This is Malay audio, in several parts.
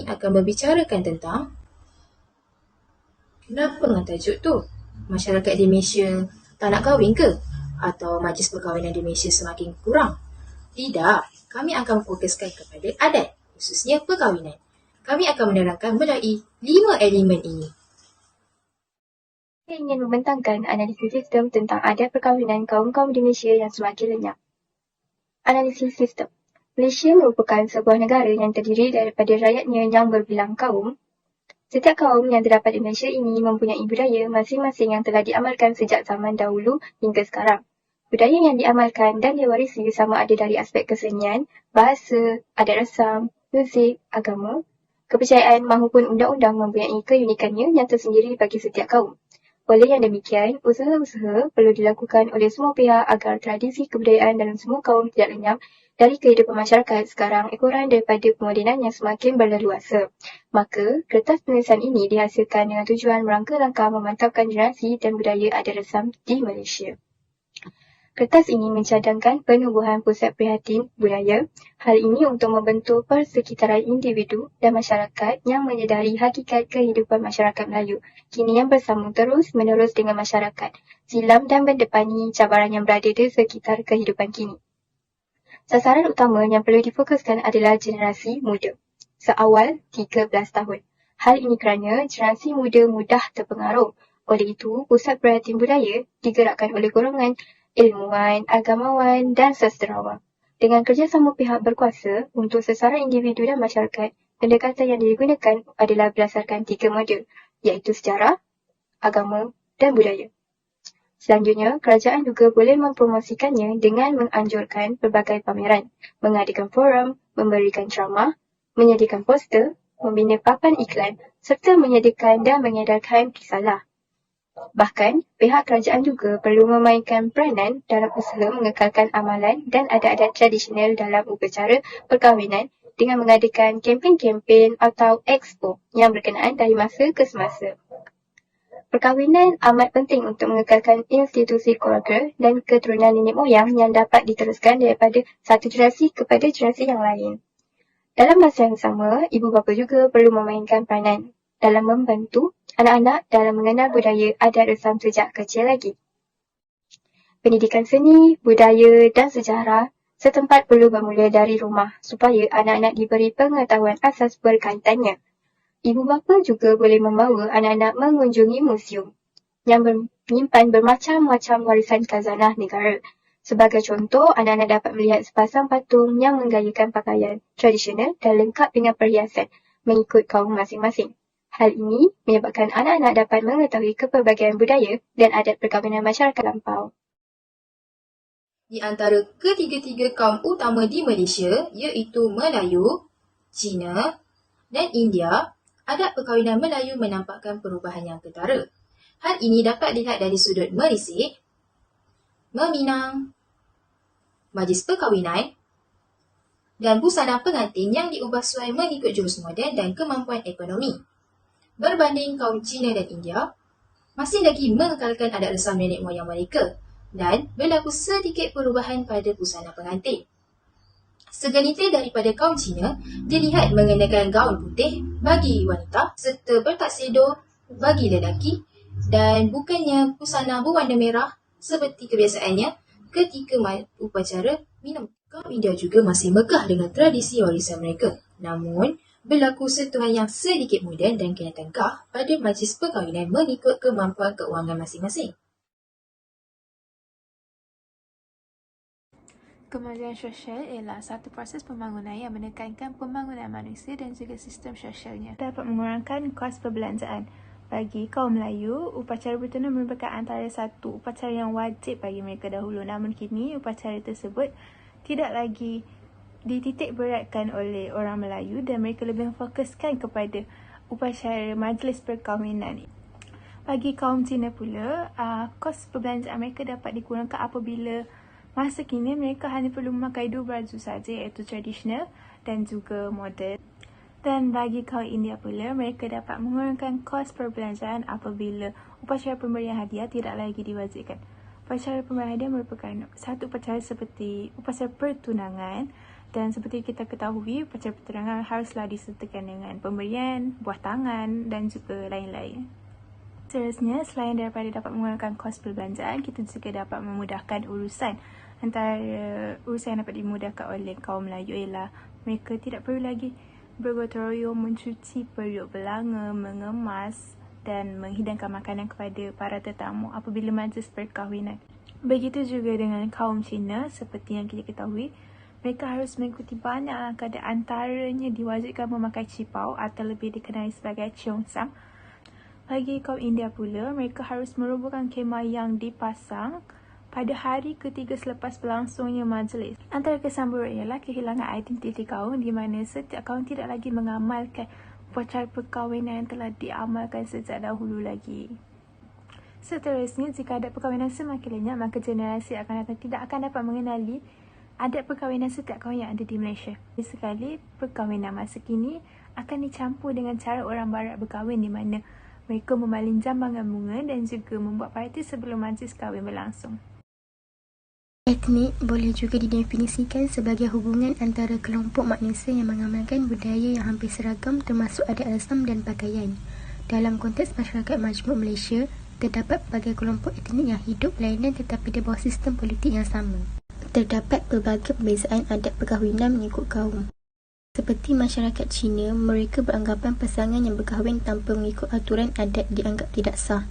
ini akan berbicarakan tentang kenapa dengan tajuk tu? Masyarakat di Malaysia tak nak kahwin ke? Atau majlis perkahwinan di Malaysia semakin kurang? Tidak, kami akan fokuskan kepada adat, khususnya perkahwinan. Kami akan menerangkan melalui 5 elemen ini. Saya ingin membentangkan analisis sistem tentang adat perkahwinan kaum-kaum di Malaysia yang semakin lenyap. Analisis sistem. Malaysia merupakan sebuah negara yang terdiri daripada rakyatnya yang berbilang kaum. Setiap kaum yang terdapat di Malaysia ini mempunyai budaya masing-masing yang telah diamalkan sejak zaman dahulu hingga sekarang. Budaya yang diamalkan dan diwarisi sama ada dari aspek kesenian, bahasa, adat resam, muzik, agama, kepercayaan maupun undang-undang mempunyai keunikannya yang tersendiri bagi setiap kaum. Oleh yang demikian, usaha-usaha perlu dilakukan oleh semua pihak agar tradisi kebudayaan dalam semua kaum tidak lenyap dari kehidupan masyarakat sekarang ekoran daripada pemodenan yang semakin berleluasa. Maka, kertas penulisan ini dihasilkan dengan tujuan merangka-rangka memantapkan generasi dan budaya adat resam di Malaysia. Kertas ini mencadangkan penubuhan pusat prihatin budaya. Hal ini untuk membentuk persekitaran individu dan masyarakat yang menyedari hakikat kehidupan masyarakat Melayu, kini yang bersambung terus-menerus dengan masyarakat, silam dan mendepani cabaran yang berada di sekitar kehidupan kini. Sasaran utama yang perlu difokuskan adalah generasi muda, seawal 13 tahun. Hal ini kerana generasi muda mudah terpengaruh. Oleh itu, pusat prihatin budaya digerakkan oleh golongan ilmuwan, agamawan dan sastrawan. Dengan kerjasama pihak berkuasa untuk sasaran individu dan masyarakat, pendekatan yang digunakan adalah berdasarkan 3 model, iaitu sejarah, agama dan budaya. Selanjutnya, kerajaan juga boleh mempromosikannya dengan menganjurkan pelbagai pameran, mengadakan forum, memberikan ceramah, menyediakan poster, membina papan iklan serta menyediakan dan mengedarkan risalah. Bahkan, pihak kerajaan juga perlu memainkan peranan dalam usaha mengekalkan amalan dan adat-adat tradisional dalam upacara perkahwinan dengan mengadakan kempen-kempen atau expo yang berkenaan dari masa ke semasa. Perkahwinan amat penting untuk mengekalkan institusi keluarga dan keturunan nenek moyang yang dapat diteruskan daripada satu generasi kepada generasi yang lain. Dalam masa yang sama, ibu bapa juga perlu memainkan peranan dalam membantu anak-anak dalam mengenal budaya adat resam sejak kecil lagi. Pendidikan seni, budaya dan sejarah setempat perlu bermula dari rumah supaya anak-anak diberi pengetahuan asas berkaitannya. Ibu bapa juga boleh membawa anak-anak mengunjungi museum yang menyimpan bermacam-macam warisan khazanah negara. Sebagai contoh, anak-anak dapat melihat sepasang patung yang menggayakan pakaian tradisional dan lengkap dengan perhiasan mengikut kaum masing-masing. Hal ini menyebabkan anak-anak dapat mengetahui kepelbagaian budaya dan adat perkahwinan masyarakat lampau. Di antara ketiga-tiga kaum utama di Malaysia, iaitu Melayu, Cina dan India, adat perkahwinan Melayu menampakkan perubahan yang ketara. Hal ini dapat dilihat dari sudut merisik, meminang, majlis perkahwinan dan busana pengantin yang diubah sesuai mengikut jurus moden dan kemampuan ekonomi. Berbanding kaum Cina dan India, masih lagi mengekalkan adat resam nenek moyang mereka dan berlaku sedikit perubahan pada busana pengantin. Segelintir daripada kaum Cina dilihat mengenakan gaun putih bagi wanita serta bertakseder bagi lelaki dan bukannya busana berwarna merah seperti kebiasaannya ketika upacara minum. Kaum India juga masih megah dengan tradisi warisan mereka. Namun, berlaku sentuhan yang sedikit moden dan kena tengkah pada majlis perkahwinan mengikut kemampuan keuangan masing-masing. Kemajuan sosial ialah satu proses pembangunan yang menekankan pembangunan manusia dan juga sistem sosialnya. Dapat mengurangkan kos perbelanjaan. Bagi kaum Melayu, upacara bertunang merupakan antara satu upacara yang wajib bagi mereka dahulu. Namun kini, upacara tersebut tidak lagi dititik beratkan oleh orang Melayu dan mereka lebih memfokuskan kepada upacara majlis perkahwinan. Bagi kaum Cina pula, kos perbelanjaan mereka dapat dikurangkan apabila masa kini mereka hanya perlu memakai 2 baju saja, iaitu tradisional dan juga moden. Dan bagi kaum India pula, mereka dapat mengurangkan kos perbelanjaan apabila upacara pemberian hadiah tidak lagi diwajibkan. Upacara pemberian hadiah merupakan satu upacara seperti upacara pertunangan Dan seperti kita ketahui, upacara pertunangan haruslah disertakan dengan pemberian, buah tangan dan juga lain-lain. Seterusnya, selain daripada dapat mengurangkan kos perbelanjaan, kita juga dapat memudahkan urusan. Antara urusan yang dapat dimudahkan oleh kaum Melayu ialah mereka tidak perlu lagi bergotong royong mencuci periuk belanga, mengemas dan menghidangkan makanan kepada para tetamu apabila majlis perkahwinan. Begitu juga dengan kaum Cina, seperti yang kita ketahui, mereka harus mengikuti banyak langkah dan antaranya diwajibkan memakai cipau atau lebih dikenali sebagai cheongsam. Bagi kaum India pula, mereka harus merobohkan kemah yang dipasang pada hari ketiga selepas berlangsungnya majlis. Antara kesan buruk ialah kehilangan identiti kaum di mana setiap kaum tidak lagi mengamalkan upacara perkahwinan yang telah diamalkan sejak dahulu lagi. Seterusnya, jika adat perkahwinan semakin lenyap, maka generasi akan datang tidak akan dapat mengenali adat perkahwinan setiap kaum yang ada di Malaysia. Sekali, perkahwinan masa kini akan dicampur dengan cara orang barat berkahwin di mana mereka memalin jambangan bunga dan juga membuat parti sebelum majlis kahwin berlangsung. Etnik boleh juga didefinisikan sebagai hubungan antara kelompok manusia yang mengamalkan budaya yang hampir seragam termasuk adat rasam dan pakaian. Dalam konteks masyarakat majmuk Malaysia, terdapat pelbagai kelompok etnik yang hidup lainan tetapi di bawah sistem politik yang sama. Terdapat pelbagai perbezaan adat perkahwinan mengikut kaum. Seperti masyarakat Cina, mereka beranggapan pasangan yang berkahwin tanpa mengikut aturan adat dianggap tidak sah.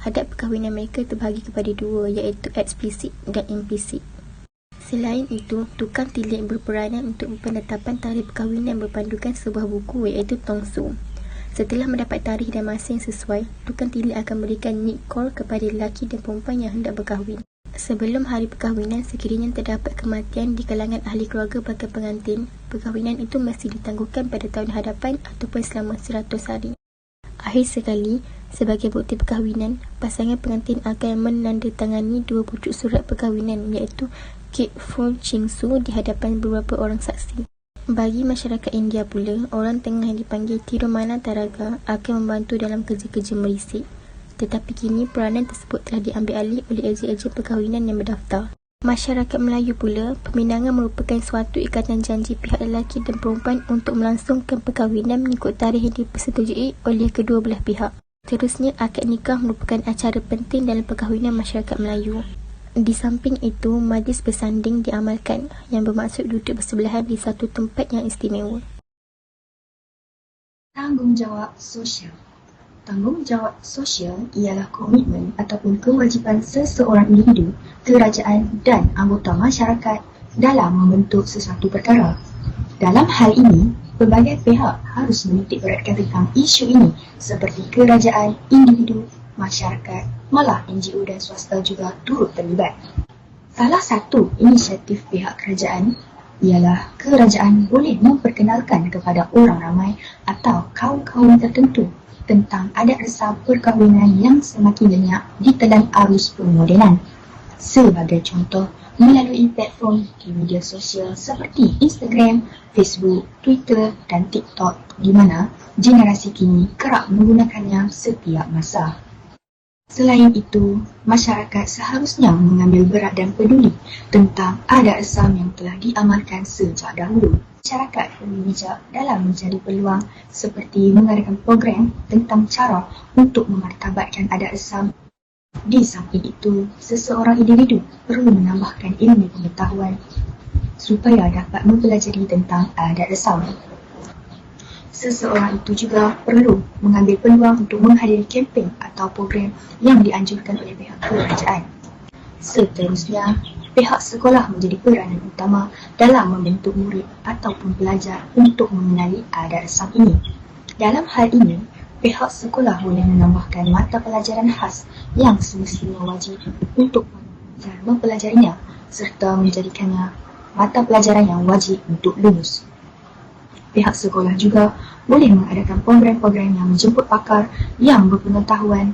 Adat perkahwinan mereka terbahagi kepada dua, iaitu eksplisit dan implisit. Selain itu, tukang tilik berperanan untuk penetapan tarikh perkahwinan berpandukan sebuah buku iaitu tongsu. Setelah mendapat tarikh dan masa yang sesuai, tukang tilik akan memberikan nikah kepada lelaki dan perempuan yang hendak berkahwin. Sebelum hari perkahwinan, sekiranya terdapat kematian di kalangan ahli keluarga bakal pengantin, perkahwinan itu mesti ditangguhkan pada tahun hadapan ataupun selama 100 hari. Akhir sekali, sebagai bukti perkahwinan, pasangan pengantin akan menandatangani 2 pucuk surat perkahwinan iaitu Kek Fun Ching Su di hadapan beberapa orang saksi. Bagi masyarakat India pula, orang tengah yang dipanggil Tirumana Taraga akan membantu dalam kerja-kerja merisik. Tetapi kini peranan tersebut telah diambil alih oleh ejen-ejen perkahwinan yang berdaftar. Masyarakat Melayu pula, peminangan merupakan suatu ikatan janji pihak lelaki dan perempuan untuk melangsungkan perkahwinan mengikut tarikh yang dipersetujui oleh kedua belah pihak. Seterusnya, akad nikah merupakan acara penting dalam perkahwinan masyarakat Melayu. Di samping itu, majlis bersanding diamalkan yang bermaksud duduk bersebelahan di satu tempat yang istimewa. Tanggungjawab sosial. Tanggungjawab sosial ialah komitmen ataupun kewajipan seseorang individu, kerajaan dan anggota masyarakat dalam membentuk sesuatu perkara. Dalam hal ini, pelbagai pihak harus menitik beratkan tentang isu ini seperti kerajaan, individu, masyarakat, malah NGO dan swasta juga turut terlibat. Salah satu inisiatif pihak kerajaan ialah kerajaan boleh memperkenalkan kepada orang ramai atau kaum-kaum tertentu tentang adat resam perkahwinan yang semakin lenyap di telan arus permodenan. Sebagai contoh, melalui platform di media sosial seperti Instagram, Facebook, Twitter dan TikTok di mana generasi kini kerap menggunakannya setiap masa. Selain itu, masyarakat seharusnya mengambil berat dan peduli tentang adat resam yang telah diamalkan sejak dahulu. Masyarakat perlu bijak dalam mencari peluang seperti mengadakan program tentang cara untuk memartabatkan adat resam. Di samping itu, seseorang individu perlu menambahkan ilmu pengetahuan supaya dapat mempelajari tentang adat resam. Seseorang itu juga perlu mengambil peluang untuk menghadiri kempen atau program yang dianjurkan oleh pihak kerajaan. Seterusnya, pihak sekolah menjadi peranan utama dalam membentuk murid ataupun pelajar untuk mengenali adat resam ini. Dalam hal ini, pihak sekolah boleh menambahkan mata pelajaran khas yang semestinya wajib untuk mempelajarinya serta menjadikannya mata pelajaran yang wajib untuk lulus. Pihak sekolah juga boleh mengadakan program-program yang menjemput pakar yang berpengetahuan